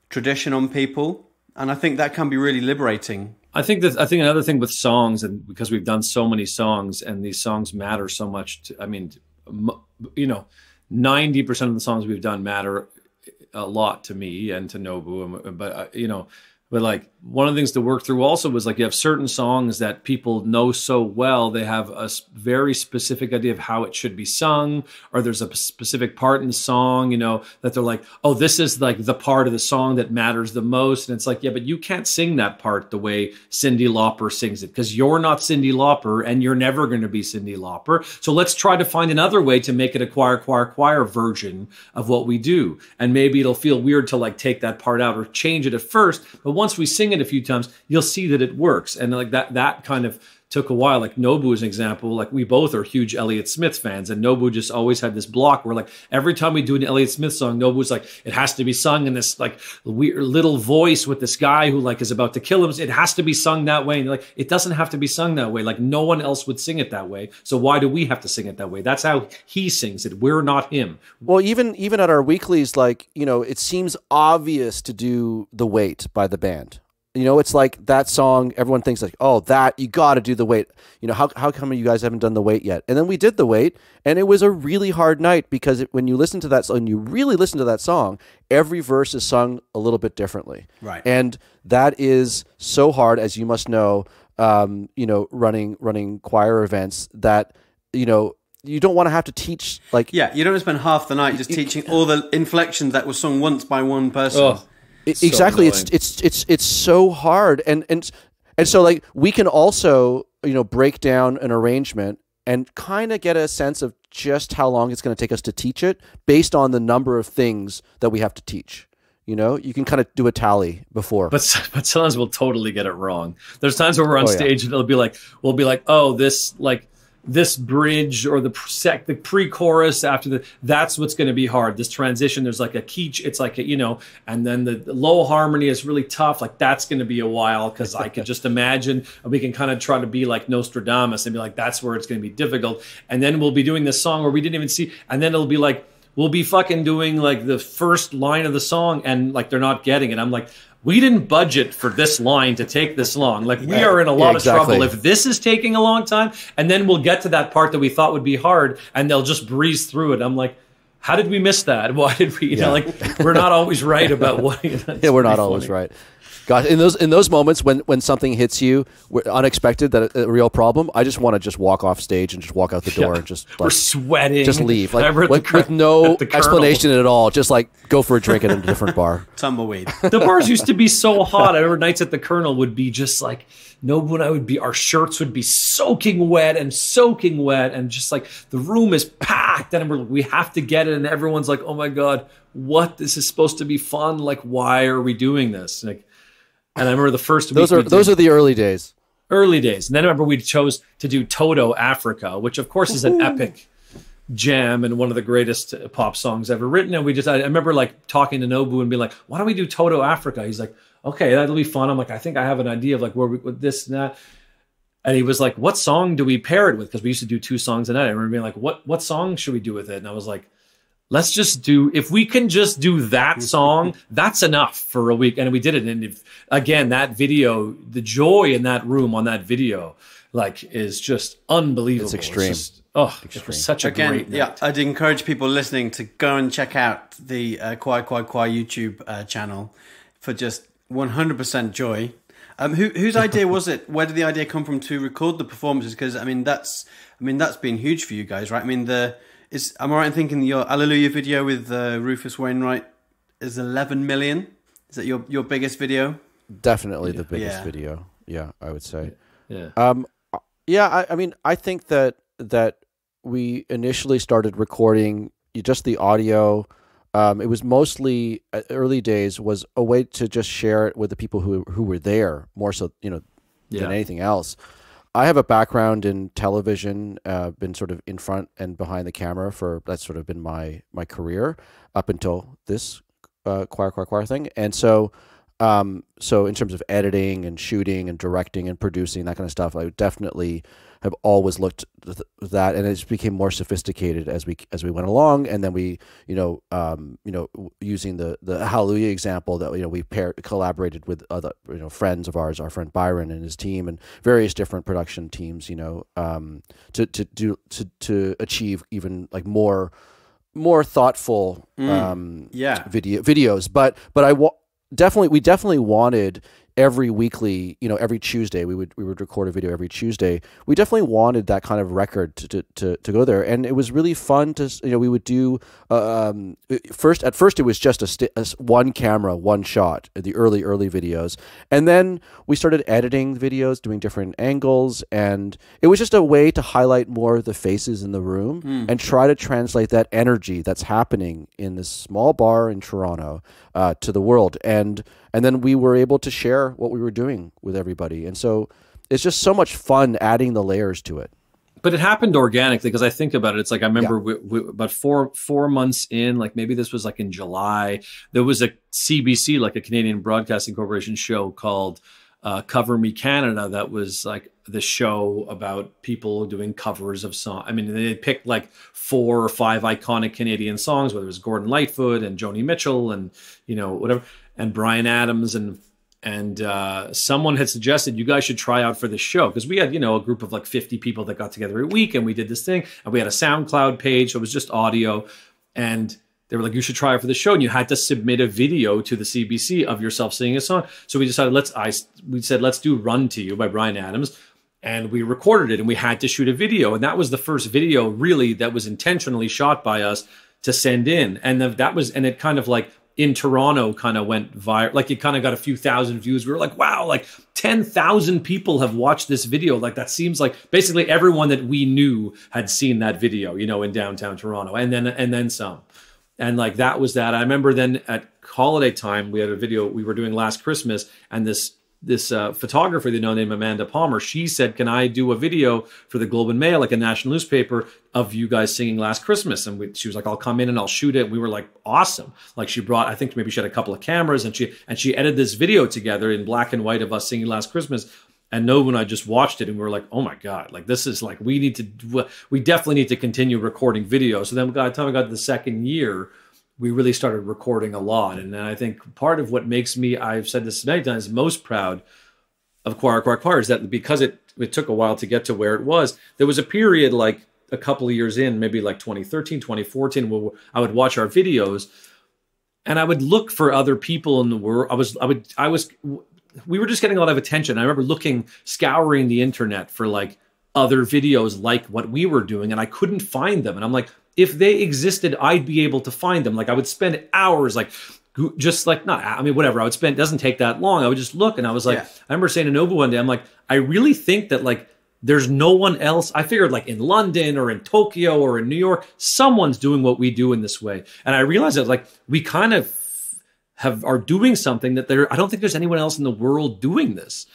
tradition on people. And I think that can be really liberating. I think another thing with songs, and because we've done so many songs and these songs matter so much, 90% of the songs we've done matter a lot to me and to Nobu. But like one of the things to work through also was like you have certain songs that people know so well, they have a very specific idea of how it should be sung, or there's a specific part in the song, that they're like, oh, this is like the part of the song that matters the most. And it's like, yeah, but you can't sing that part the way Cyndi Lauper sings it, because you're not Cyndi Lauper and you're never going to be Cyndi Lauper. So let's try to find another way to make it a choir version of what we do. And maybe it'll feel weird to like take that part out or change it at first, but once we sing it a few times, you'll see that it works. And like that kind of took a while. Like Nobu is an example. Like we both are huge Elliott Smith fans, and Nobu just always had this block where like every time we do an Elliott Smith song, Nobu's like, it has to be sung in this like weird little voice with this guy who like is about to kill him. It has to be sung that way. And like, it doesn't have to be sung that way. Like no one else would sing it that way. So why do we have to sing it that way? That's how he sings it. We're not him. Well, even at our weeklies, like, it seems obvious to do The Weight by the band. It's like that song, everyone thinks like, oh, that, you got to do The Weight. How come you guys haven't done The Weight yet? And then we did The Weight, and it was a really hard night because when you listen to that song, you really listen to that song, every verse is sung a little bit differently. Right. And that is so hard, as you must know, running choir events, that, you don't want to have to teach like... Yeah, you don't want to spend half the night just teaching all the inflections that were sung once by one person. Oh. Exactly. So it's so hard. And so like we can also, break down an arrangement and kind of get a sense of just how long it's going to take us to teach it based on the number of things that we have to teach. You can kind of do a tally before. But sometimes we'll totally get it wrong. There's times where we're on stage and we'll be like, oh, this bridge or the pre-chorus after that's what's going to be hard. This transition, there's like a key, it's like and then the low harmony is really tough. Like that's going to be a while, because I could just imagine we can kind of try to be like Nostradamus and be like, that's where it's going to be difficult. And then we'll be doing this song where we didn't even see, and then it'll be like, we'll be fucking doing like the first line of the song and like they're not getting it. I'm like, we didn't budget for this line to take this long. Like we are in a lot of trouble if this is taking a long time. And then we'll get to that part that we thought would be hard and they'll just breeze through it. I'm like, how did we miss that? Why did we, like we're not always right about what. Yeah, we're not always right. God, in those moments when something hits you unexpected, that a real problem, I just want to walk off stage and just walk out the door and just like, we're sweating, just leave, like with no explanation at all. Just like go for a drink at a different bar. Tumbleweed. The bars used to be so hot. I remember nights at the Colonel would be just like Nobu and I would be. Our shirts would be soaking wet, and just like the room is packed, and we have to get it, and everyone's like, "Oh my god, what? This is supposed to be fun. Like, why are we doing this?" Like. And I remember the first week. Those are the early days. Early days. And then I remember we chose to do Toto Africa, which of course is an epic jam and one of the greatest pop songs ever written. And I remember like talking to Nobu and being like, why don't we do Toto Africa? He's like, okay, that'll be fun. I'm like, I think I have an idea of like where we with this and that. And he was like, what song do we pair it with? Because we used to do 2 songs a night. I remember being like, what song should we do with it? And I was like, let's just do, if we can just do that song, that's enough for a week. And we did it. And again, that video, the joy in that room on that video, like, is just unbelievable. It's extreme. It's just, it was such a great night. Yeah, I'd encourage people listening to go and check out the Choir YouTube channel for just 100% joy. Whose idea was it? Where did the idea come from to record the performances? Because that's been huge for you guys, right? Am I right in thinking your Alleluia video with Rufus Wainwright is 11 million? Is that your biggest video? Definitely the biggest video. Yeah, I would say. Yeah. I think that we initially started recording just the audio. It was mostly early days was a way to just share it with the people who were there more so than anything else. I have a background in television, been sort of in front and behind the camera that's sort of been my career up until this choir thing. And so So in terms of editing and shooting and directing and producing, that kind of stuff, I definitely have always looked at that, and it just became more sophisticated as we went along. And then we, using the Hallelujah example, that we collaborated with other friends of ours, our friend Bryne and his team, and various different production teams, to achieve even like more thoughtful videos. But we definitely wanted every weekly, every Tuesday we would record a video every Tuesday. We definitely wanted that kind of record to go there, and it was really fun to we would do at first it was just a one camera, one shot, the early videos, and then we started editing videos, doing different angles, and it was just a way to highlight more of the faces in the room and try to translate that energy that's happening in this small bar in Toronto to the world, and then we were able to share what we were doing with everybody. And so it's just so much fun adding the layers to it. But it happened organically, because I think about it. It's like, I remember about four months in, like maybe this was like in July, there was a CBC, like a Canadian Broadcasting Corporation show called Cover Me Canada. That was like the show about people doing covers of songs. I mean, they picked like 4 or 5 iconic Canadian songs, whether it was Gordon Lightfoot and Joni Mitchell and, whatever, and Bryan Adams, and someone had suggested you guys should try out for this show, because we had a group of like 50 people that got together every week, and we did this thing, and we had a SoundCloud page, so it was just audio, and they were like, you should try out for the show, and you had to submit a video to the CBC of yourself singing a song. So we decided let's do Run to You by Bryan Adams, and we recorded it, and we had to shoot a video, and that was the first video really that was intentionally shot by us to send in, and it kind of like in Toronto kind of went viral. Like, it kind of got a few thousand views. We were like, wow, like 10,000 people have watched this video. Like, that seems like basically everyone that we knew had seen that video, in downtown Toronto, and then some. And like, that was that. I remember then at holiday time, we had a video we were doing last Christmas, and this photographer named Amanda Palmer, she said, can I do a video for the Globe and Mail, like a national newspaper, of you guys singing Last Christmas? And she was like, I'll come in and I'll shoot it. We were like, awesome. Like, she brought, I think maybe she had a couple of cameras, and she edited this video together in black and white of us singing Last Christmas. And Nobu and I just watched it, and we were like, oh my God, like, this is like, we definitely need to continue recording videos. So then by the time we got to the second year, we really started recording a lot. And I think part of what makes me, I've said this many times, most proud of Choir is that because it took a while to get to where it was, there was a period like a couple of years in, maybe like 2013, 2014, where I would watch our videos and I would look for other people in the world. We were just getting a lot of attention. I remember scouring the internet for like other videos like what we were doing, and I couldn't find them. And I'm like, if they existed, I'd be able to find them. Like, I would spend hours, like, just like, whatever. I would spend, it doesn't take that long. I would just look, and I was like, I remember saying to Nobu one day, I'm like, I really think that like, there's no one else. I figured like in London or in Tokyo or in New York, someone's doing what we do in this way. And I realized that like, we kind of are doing something that I don't think there's anyone else in the world doing this.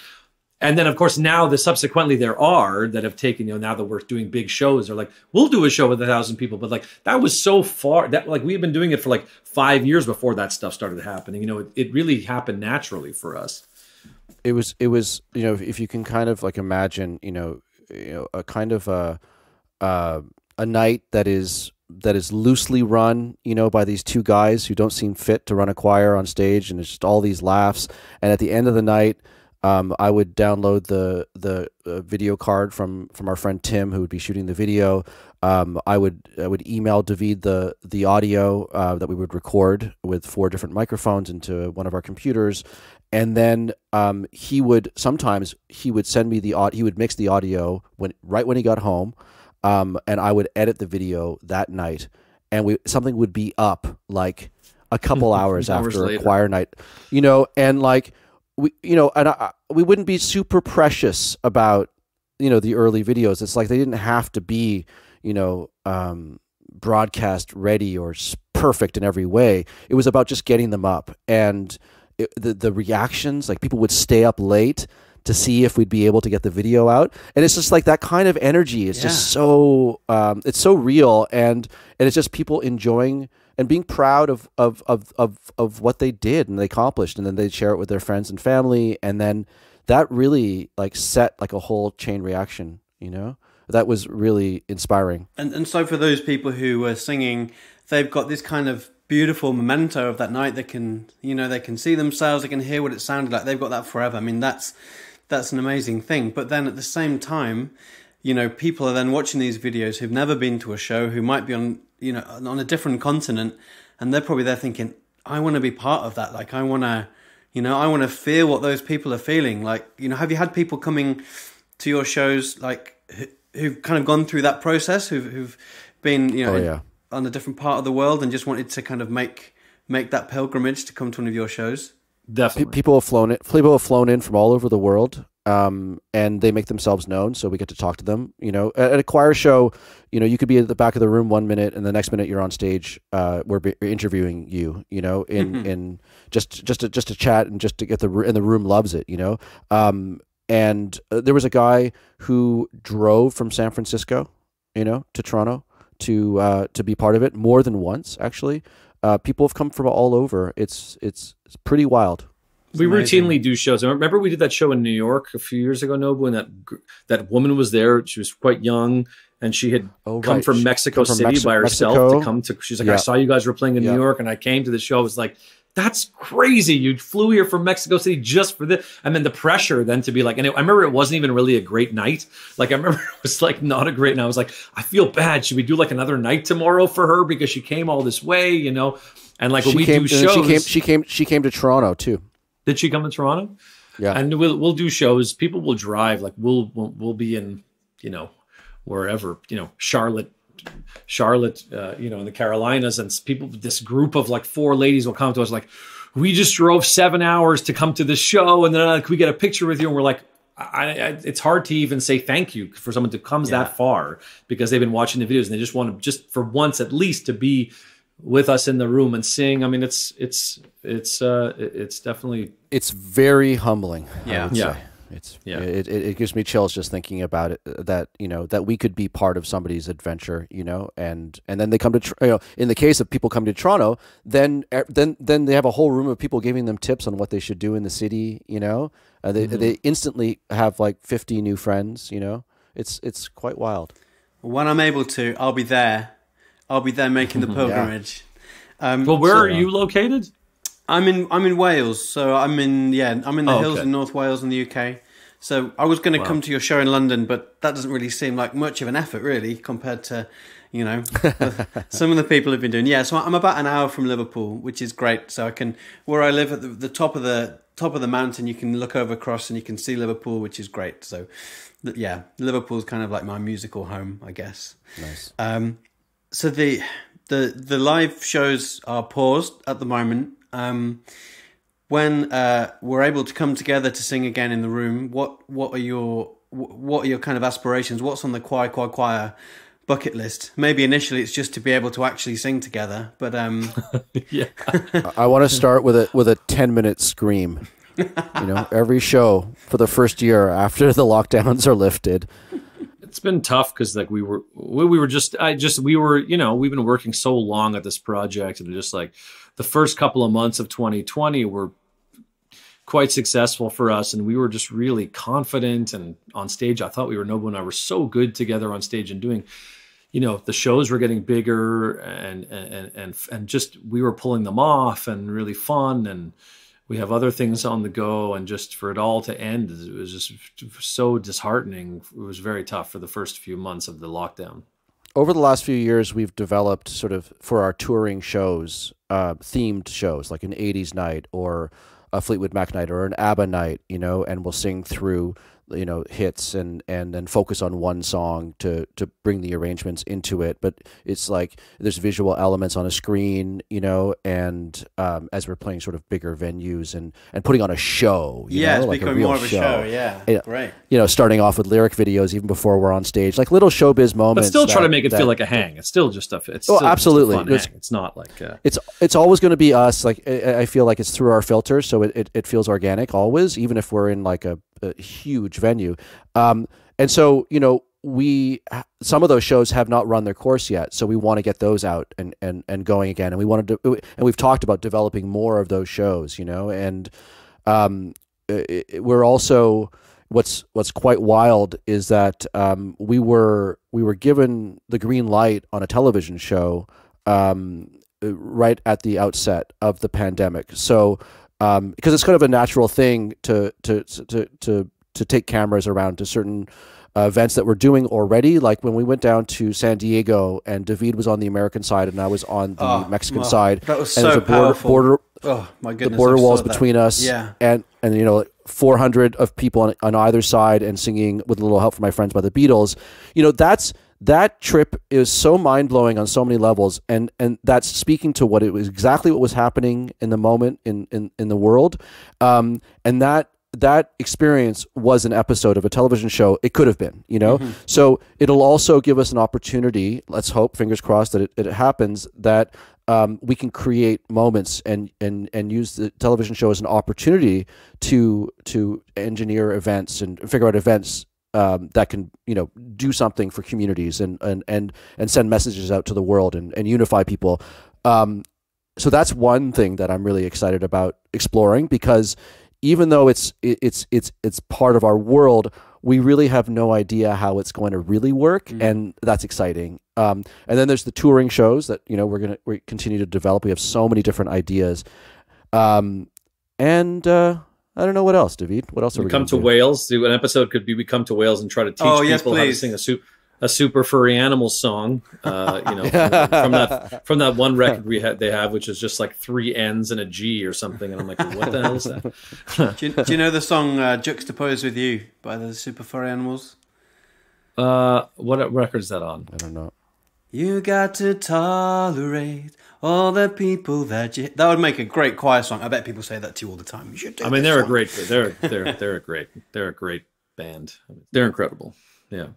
And then, of course, now subsequently there are that have taken, now that we're doing big shows, they're like, we'll do a show with 1,000 people. But like, that was so far that like, we've been doing it for like 5 years before that stuff started happening. It really happened naturally for us. It was, if you can kind of like imagine, a kind of a night that is loosely run, by these two guys who don't seem fit to run a choir on stage, and it's just all these laughs. And at the end of the night, I would download the video card from our friend Tim, who would be shooting the video. I would email David the audio that we would record with 4 different microphones into one of our computers, and then he would send me he would mix the audio right when he got home, and I would edit the video that night, and something would be up like a couple hours after later. A choir night, and like. We wouldn't be super precious about, the early videos. It's like they didn't have to be, broadcast ready or perfect in every way. It was about just getting them up, and the reactions, like people would stay up late to see if we'd be able to get the video out. And it's just like that kind of energy. It's just so, it's so real. And it's just people enjoying. and being proud of what they did and they accomplished, and then they'd share it with their friends and family, and then that really like set like a whole chain reaction, you know. That was really inspiring. And so for those people who were singing, they've got this kind of beautiful memento of that night. They can, you know, they can see themselves, they can hear what it sounded like. They've got that forever. I mean, that's an amazing thing. But then at the same time, you know, people are then watching these videos who've never been to a show, who might be on, you know, on a different continent, and they're probably there thinking, I want to be part of that. Like, I want to, you know, I want to feel what those people are feeling. Like, you know, have you had people coming to your shows, like, who've kind of gone through that process, who've been, you know, on a different part of the world and just wanted to kind of make that pilgrimage to come to one of your shows? Definitely. People have flown in from all over the world, and they make themselves known, so we get to talk to them. You know, at a choir show, you know, you could be at the back of the room 1 minute, and the next minute you're on stage. We're interviewing you. You know, in just to chat and just to get and the room loves it. You know, and there was a guy who drove from San Francisco, you know, to Toronto to be part of it more than once. Actually, people have come from all over. It's pretty wild. We routinely do shows. I remember we did that show in New York a few years ago, Nobu, and that woman was there. She was quite young, and she had come from Mexico City by herself to come to. She's like, I saw you guys were playing in New York, and I came to the show. I was like, that's crazy. You flew here from Mexico City just for this. And then the pressure then to be like, and I remember it wasn't even really a great night. Like, I remember it was like not a great night. I was like, I feel bad. Should we do like another night tomorrow for her? Because she came all this way, you know? And like when we do shows. She came to Toronto too. Did she come to Toronto? Yeah. And we'll do shows. People will drive. Like we'll be in, you know, wherever, you know, Charlotte, you know, in the Carolinas, and people, this group of like 4 ladies will come to us like, we just drove 7 hours to come to this show, and then can we get a picture with you? And we're like, it's hard to even say thank you for someone who comes that far, because they've been watching the videos and they just want to, just for once at least, to be with us in the room and sing. I mean, it's definitely, it's very humbling. Yeah. It gives me chills just thinking about it, that, you know, that we could be part of somebody's adventure, you know, and then they come to, you know, in the case of people coming to Toronto, then they have a whole room of people giving them tips on what they should do in the city, you know. They instantly have like 50 new friends, you know. It's quite wild. When I'm able to, I'll be there making the pilgrimage. Well, where are you located? I'm in Wales, so I'm in the hills in North Wales in the UK. So I was going to come to your show in London, but that doesn't really seem like much of an effort, really, compared to, you know, some of the people have been doing. Yeah, so I'm about an hour from Liverpool, which is great. So I can, where I live at the top of the mountain, you can look over across and you can see Liverpool, which is great. So yeah, Liverpool's kind of like my musical home, I guess. Nice. So the live shows are paused at the moment. When we're able to come together to sing again in the room, what are your kind of aspirations? What's on the choir bucket list? Maybe initially it's just to be able to actually sing together, but yeah, I want to start with a 10-minute scream. You know, every show for the first year after the lockdowns are lifted. It's been tough because like we were you know, we've been working so long at this project, and just like the first couple of months of 2020 were quite successful for us, and we were just really confident and on stage. I thought Nobu and I were so good together on stage and doing, you know, the shows were getting bigger and just we were pulling them off and really fun, and we have other things on the go, and just for it all to end, it was just so disheartening. It was very tough for the first few months of the lockdown. Over the last few years, we've developed sort of, for our touring shows, themed shows, like an 80s night or a Fleetwood Mac night or an ABBA night, you know, and we'll sing through, you know, hits and then focus on one song to bring the arrangements into it. But it's like there's visual elements on a screen, you know, and as we're playing sort of bigger venues and putting on a show, you know, it's like becoming more of a show. Yeah, great. You know, starting off with lyric videos even before we're on stage, like little showbiz moments. But still try to make it feel like a hang. It's still just a. It's absolutely. Just a fun hang. It's not like it's always going to be us. Like I feel like it's through our filters, so it feels organic always, even if we're in like a huge venue. And so, you know, some of those shows have not run their course yet, so we want to get those out and going again, and we wanted to, and we've talked about developing more of those shows, and we're also, what's quite wild is that we were given the green light on a television show right at the outset of the pandemic, so because it's kind of a natural thing to take cameras around to certain events that we're doing already. Like when we went down to San Diego, and David was on the American side and I was on the Mexican side. That was so powerful. Oh my goodness! The border walls between us, and 400 of people on either side, and singing with a little help from my friends by the Beatles. That trip is so mind blowing on so many levels, and that's speaking to what was happening in the moment in the world, and that experience was an episode of a television show. It could have been, So it'll also give us an opportunity. Let's hope, fingers crossed, that it happens, that we can create moments and use the television show as an opportunity to engineer events and figure out events that can do something for communities and send messages out to the world and unify people. So that's one thing that I'm really excited about exploring, because even though it's part of our world, we really have no idea how it's going to really work, and that's exciting. And then there's the touring shows that we continue to develop. We have so many different ideas, and I don't know what else, David. What else are we come to do? Wales? An episode could be we come to Wales and try to teach people how to sing a super furry animal song. From that one record they have, which is just like 3 N's and a G or something. And I'm like, what the hell is that? do you know the song "Juxtaposed with You" by the Super Furry Animals? What record is that on? I don't know. You got to tolerate all the people that would make a great choir song. I bet people say that to you all the time. You should do they're a great band. They're incredible. Yeah.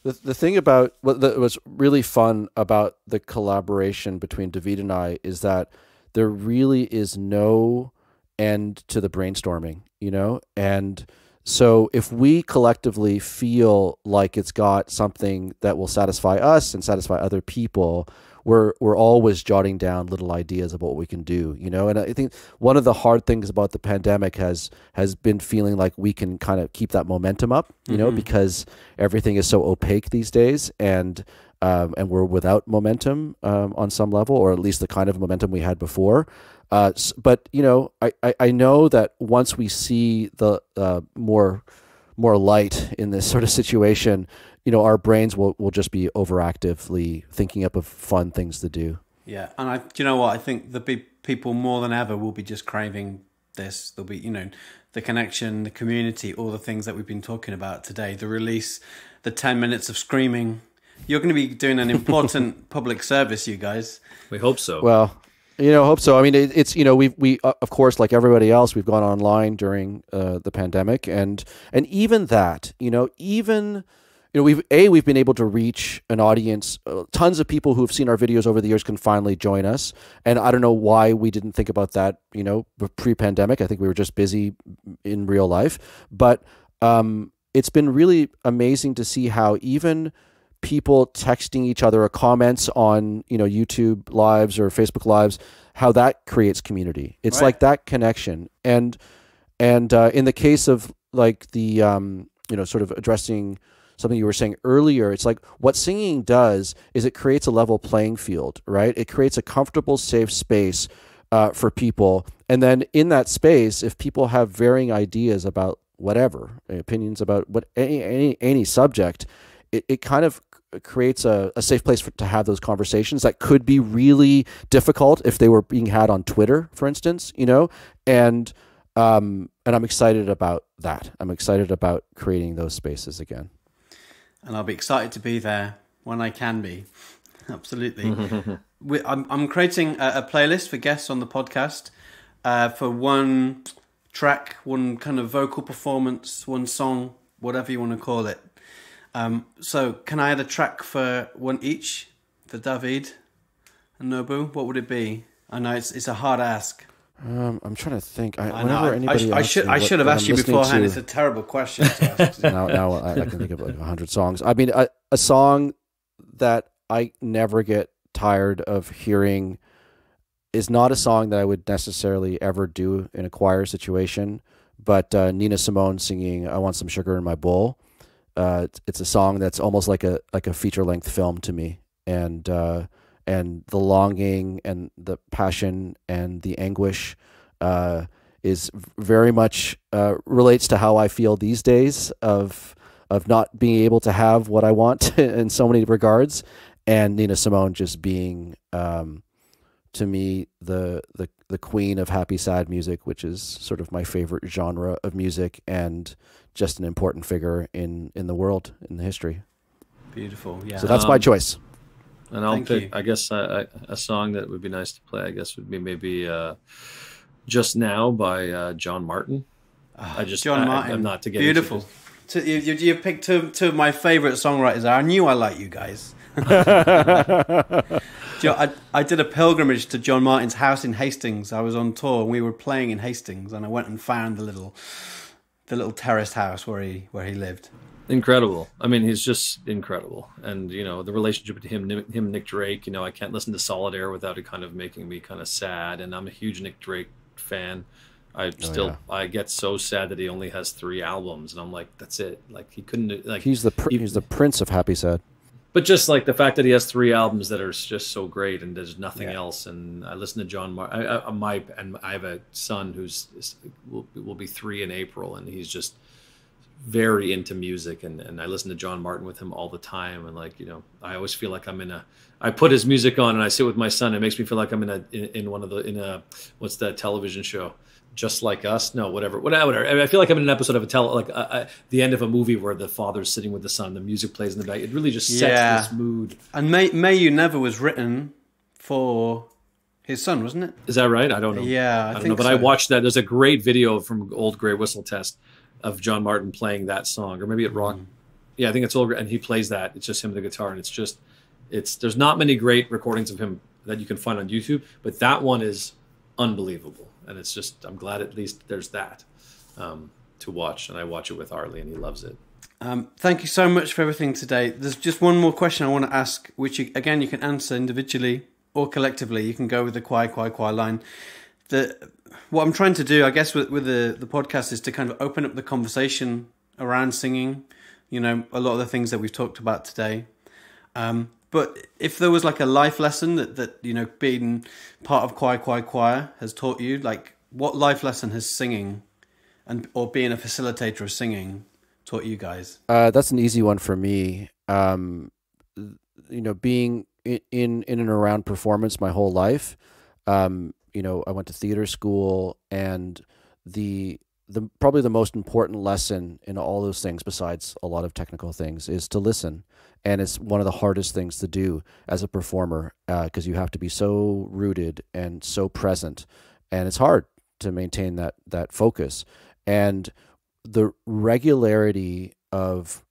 The thing about what was really fun about the collaboration between David and I is that there really is no end to the brainstorming, and so if we collectively feel like it's got something that will satisfy us and satisfy other people, we're always jotting down little ideas of what we can do, and I think one of the hard things about the pandemic has been feeling like we can kind of keep that momentum up, because everything is so opaque these days, and we're without momentum on some level, or at least the kind of momentum we had before. But I know that once we see the more light in this sort of situation, our brains will just be overactively thinking up of fun things to do. Yeah, and do you know what? I think the people more than ever will be just craving this. There'll be, the connection, the community, all the things that we've been talking about today. The release, the 10 minutes of screaming. You're going to be doing an important public service, you guys. We hope so. Well, hope so. I mean, it's we of course, like everybody else, we've gone online during the pandemic, and even that, we've been able to reach an audience. Tons of people who have seen our videos over the years can finally join us, and I don't know why we didn't think about that, pre-pandemic. I think we were just busy in real life, but it's been really amazing to see how even people texting each other or comments on YouTube lives or Facebook lives, how that creates community. It's right. Like that connection, and in the case of like the sort of addressing something you were saying earlier, it's like what singing does is it creates a level playing field, right? It creates a comfortable, safe space for people, and then in that space, if people have varying ideas about whatever, opinions about any subject, it kind of creates a safe place to have those conversations that could be really difficult if they were being had on Twitter, for instance, and I'm excited about that. I'm excited about creating those spaces again. And I'll be excited to be there when I can be. Absolutely. I'm creating a playlist for guests on the podcast for one track, one kind of vocal performance, one song, whatever you want to call it. So can I add a track for one each for David and Nobu? What would it be? I know it's a hard ask. I'm trying to think. I should have asked you beforehand. It's a terrible question. Now I can think of like 100 songs. I mean, a song that I never get tired of hearing is not a song that I would necessarily ever do in a choir situation, but Nina Simone singing "I Want Some Sugar in My Bowl." It's a song that's almost like a feature-length film to me, and the longing and the passion and the anguish is very much relates to how I feel these days of not being able to have what I want in so many regards, and Nina Simone just being to me the queen of happy sad music, which is sort of my favorite genre of music and just an important figure in the world, in the history. Beautiful, yeah. So that's my choice. And I'll pick, I guess, a song that would be nice to play, I guess, would be maybe Just Now by John Martin. John Martin. I'm not to get beautiful. You picked two of my favorite songwriters. I knew I liked you guys. I did a pilgrimage to John Martin's house in Hastings. I was on tour and we were playing in Hastings, and I went and found the little terraced house where he lived. Incredible. I mean, he's just incredible. And, you know, the relationship between him and Nick Drake, you know, I can't listen to Solid Air without it kind of making me kind of sad. And I'm a huge Nick Drake fan. I get so sad that he only has 3 albums. And I'm like, that's it. Like, he couldn't, like, he's the prince of happy sad. But just like the fact that he has 3 albums that are just so great and there's nothing else. And I listen to John Martin. I have a son will be 3 in April, and he's just very into music, and I listen to John Martin with him all the time, and like, you know, I always feel like I put his music on and I sit with my son. It makes me feel like I'm in a what's that television show, Just Like Us? No, whatever. I feel like I'm in an episode of the end of a movie where the father's sitting with the son, the music plays in the back. It really just sets this mood. And May You Never was written for his son, wasn't it? Is that right? I don't know. Yeah, I don't know. But so. I watched that. There's a great video from Old Grey Whistle Test of John Martin playing that song, or maybe at Rock. Yeah, I think it's Old Grey, and he plays that. It's just him with the guitar, and there's not many great recordings of him that you can find on YouTube, but that one is unbelievable. And it's just, I'm glad at least there's that to watch, and I watch it with Arlie, and he loves it. Thank you so much for everything today. There's just one more question I want to ask, which again you can answer individually or collectively. You can go with the choir line. What I'm trying to do, I guess, with the podcast is to kind of open up the conversation around singing. You know, a lot of the things that we've talked about today. But if there was like a life lesson that you know, being part of choir has taught you, like what life lesson has singing or being a facilitator of singing taught you guys? That's an easy one for me. You know, being in and around performance my whole life. You know, I went to theater school, and the probably the most important lesson in all those things, besides a lot of technical things, is to listen. And it's one of the hardest things to do as a performer, because you have to be so rooted and so present, and it's hard to maintain that focus. And the regularity of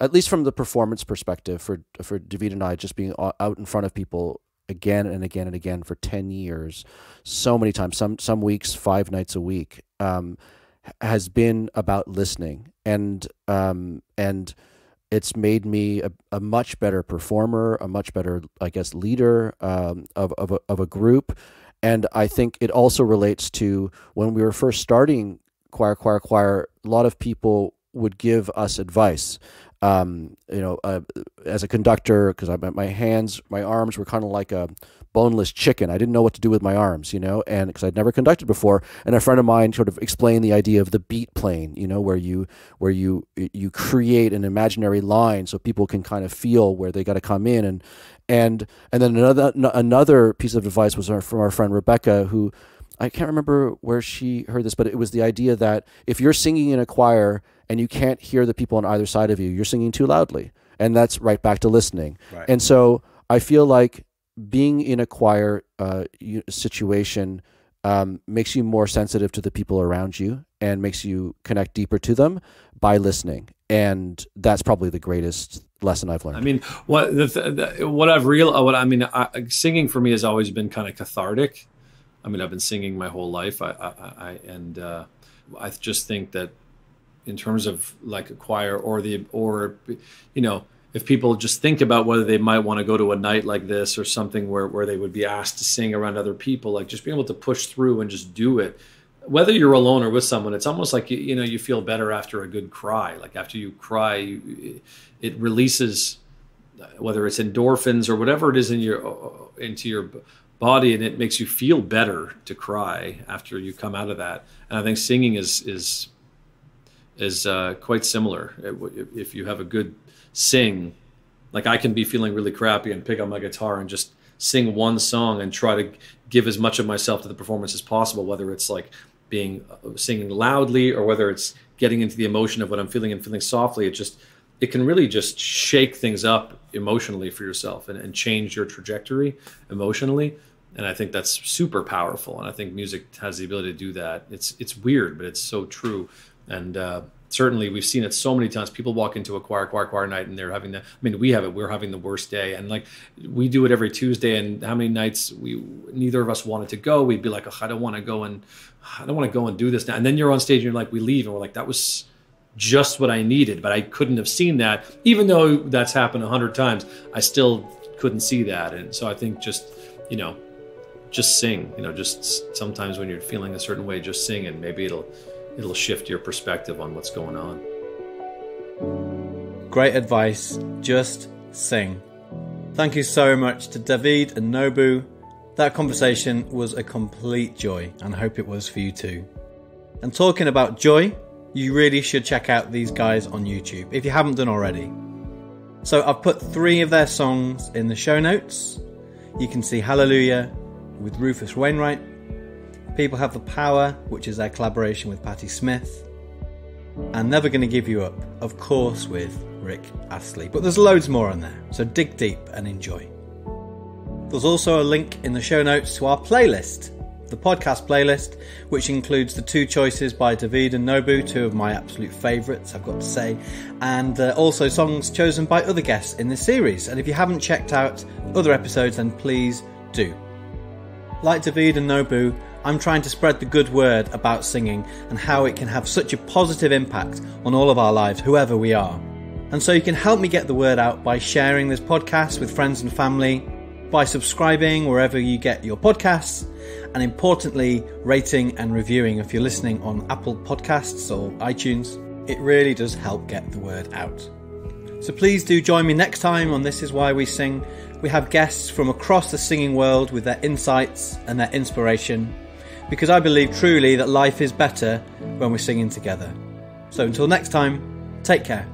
at least from the performance perspective for David and I, just being out in front of people again and again and again for 10 years, so many times, some weeks, 5 nights a week, has been about listening. And it's made me a much better performer, a much better, I guess, leader of a group. And I think it also relates to when we were first starting choir. A lot of people would give us advice. You know, as a conductor, because my arms were kind of like a boneless chicken. I didn't know what to do with my arms, you know, and because I'd never conducted before. And a friend of mine sort of explained the idea of the beat plane, you know, where you create an imaginary line so people can kind of feel where they got to come in. And then another piece of advice was from our friend Rebecca, who I can't remember where she heard this, but it was the idea that if you're singing in a choir and you can't hear the people on either side of you, you're singing too loudly. And that's right back to listening. Right. And so I feel like being in a choir situation makes you more sensitive to the people around you and makes you connect deeper to them by listening. And that's probably the greatest lesson I've learned. I mean, singing for me has always been kind of cathartic. I mean, I've been singing my whole life. I just think that in terms of like a choir or if people just think about whether they might want to go to a night like this or something where they would be asked to sing around other people, like just being able to push through and just do it, whether you're alone or with someone, it's almost like, you feel better after a good cry. Like after you cry, it releases, whether it's endorphins or whatever it is into your body, and it makes you feel better to cry after you come out of that. And I think singing is quite similar. If you have a good sing, like I can be feeling really crappy and pick up my guitar and just sing one song and try to give as much of myself to the performance as possible, whether it's like singing loudly or whether it's getting into the emotion of what I'm feeling and feeling softly. It can really just shake things up emotionally for yourself and change your trajectory emotionally. And I think that's super powerful. And I think music has the ability to do that. It's weird, but it's so true. And certainly we've seen it so many times. People walk into a choir night and they're having we're having the worst day. And like, we do it every Tuesday, and how many nights neither of us wanted to go. We'd be like, oh, I don't want to go and do this now. And then you're on stage and you're like, we leave. And we're like, that was just what I needed, but I couldn't have seen that. Even though that's happened 100 times, I still couldn't see that. And so I think just sing, just sometimes when you're feeling a certain way, just sing, and maybe it'll shift your perspective on what's going on. Great advice. Just sing. Thank you so much to David and Nobu. That conversation was a complete joy, and I hope it was for you too. And talking about joy, you really should check out these guys on YouTube if you haven't done already. So I've put 3 of their songs in the show notes. You can see Hallelujah with Rufus Wainwright, People Have the Power, which is their collaboration with Patti Smith, and Never Gonna Give You Up, of course, with Rick Astley. But there's loads more on there, so dig deep and enjoy. There's also a link in the show notes to our playlist, the podcast playlist, which includes the 2 choices by David and Nobu, 2 of my absolute favourites, I've got to say, and also songs chosen by other guests in this series. And if you haven't checked out other episodes, then please do. Like David and Nobu, I'm trying to spread the good word about singing and how it can have such a positive impact on all of our lives, whoever we are. And so you can help me get the word out by sharing this podcast with friends and family, by subscribing wherever you get your podcasts, and importantly, rating and reviewing if you're listening on Apple Podcasts or iTunes. It really does help get the word out. So please do join me next time on This Is Why We Sing. We have guests from across the singing world with their insights and their inspiration, because I believe truly that life is better when we're singing together. So until next time, take care.